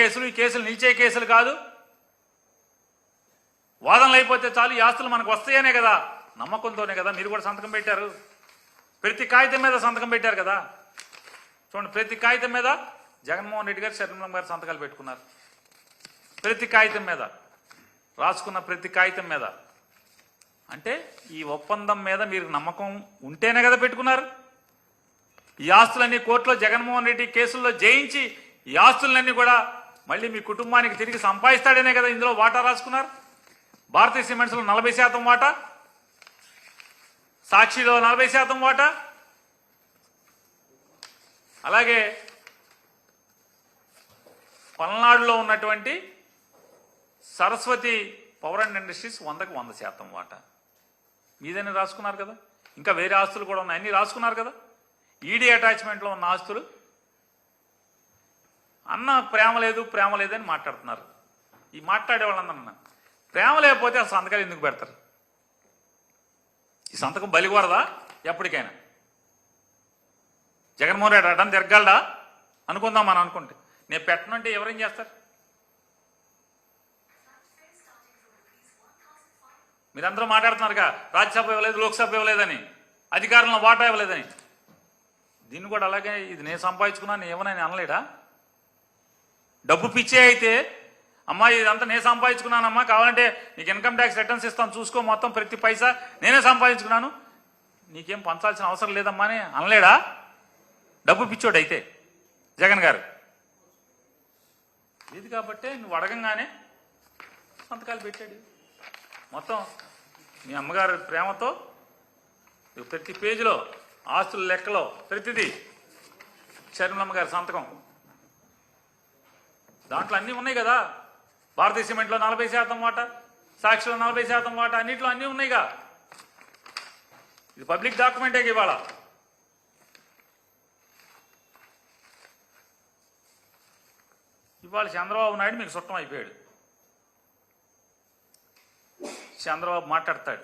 కేసులు, ఈ కేసులు నిలిచే కేసులు కాదు. వాదనలు అయిపోతే చాలు, ఈ ఆస్తులు మనకు వస్తాయనే కదా నమ్మకంతోనే కదా మీరు కూడా సంతకం పెట్టారు. ప్రతి కాగితం మీద సంతకం పెట్టారు కదా. చూడండి, ప్రతి కాగితం మీద జగన్మోహన్ రెడ్డి గారు, శర్మిలమ్మ గారు సంతకాలు పెట్టుకున్నారు. ప్రతి కాగితం మీద రాసుకున్న ప్రతి కాగితం మీద. అంటే ఈ ఒప్పందం మీద మీరు నమ్మకం ఉంటేనే కదా పెట్టుకున్నారు. ఈ ఆస్తులన్నీ కోర్టులో జగన్మోహన్ రెడ్డి కేసుల్లో జయించి ఈ ఆస్తులన్నీ కూడా మళ్ళీ మీ కుటుంబానికి తిరిగి సంపాదిస్తాడనే కదా ఇందులో వాటా రాసుకున్నారు. భారతీయ సిమెంట్స్లో 40% వాటా, సాక్షిలో 40% వాటా, అలాగే పల్నాడులో ఉన్నటువంటి సరస్వతి పవర్ అండ్ ఇండస్ట్రీస్ 100కు 100% వాటా మీదని రాసుకున్నారు కదా. ఇంకా వేరే ఆస్తులు కూడా ఉన్నాయి, అన్నీ రాసుకున్నారు కదా. ఈడీ అటాచ్మెంట్లో ఉన్న ఆస్తులు అన్న ప్రేమ లేదు ప్రేమ లేదని మాట్లాడుతున్నారు. ఈ మాట్లాడే వాళ్ళందరన్నా ప్రేమ లేకపోతే ఆ సంతకాలు ఎందుకు పెడతారు? ఈ సంతకం బలిగొరదా? ఎప్పటికైనా జగన్మోహన్ రెడ్డి అడ్డం తిరగలడా అనుకుందాం. మనం అనుకుంటే నేను పెట్టనంటే ఎవరేం చేస్తారు? మీరందరూ మాట్లాడుతున్నారుగా, రాజ్యసభ ఇవ్వలేదు, లోక్సభ ఇవ్వలేదని, అధికారంలో వాటా ఇవ్వలేదని. దీన్ని కూడా అలాగే ఇది నేను సంపాదించుకున్నాను ఏమన్నా నేను అనలేడా? డబ్బు పిచ్చే అయితే అమ్మా ఇదంతా నేను సంపాదించుకున్నానమ్మా, కావాలంటే నీకు ఇన్కమ్ ట్యాక్స్ రిటర్న్స్ ఇస్తాను చూసుకో, మొత్తం ప్రతి పైసా నేనే సంపాదించుకున్నాను, నీకేం పంచాల్సిన అవసరం లేదమ్మా అని అనలేడా? డబ్బు పిచ్చోడు అయితే జగన్ గారు. ఇది కాబట్టే నువ్వు అడగంగానే సంతకాలు పెట్టాడు. మొత్తం మీ అమ్మగారి ప్రేమతో ప్రతి పేజీలో ఆస్తుల లెక్కలో ప్రతిదీ శర్మిలమ్మ గారి సంతకం. దాంట్లో అన్నీ ఉన్నాయి కదా. భారతీయ సిమెంట్లో 40% వాటా, సాక్షిలో 40% వాటా, అన్నింటిలో అన్నీ ఉన్నాయిగా. ఇది పబ్లిక్ డాక్యుమెంటే ఇవాళ. ఇవాళ చంద్రబాబు నాయుడు మీకు సుట్టం అయిపోయాడు. చంద్రబాబు మాట్లాడతాడు,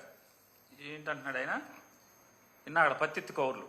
ఏంటంటున్నాడు ఆయన? నిన్న అక్కడ పత్తిత్తి కౌర్లు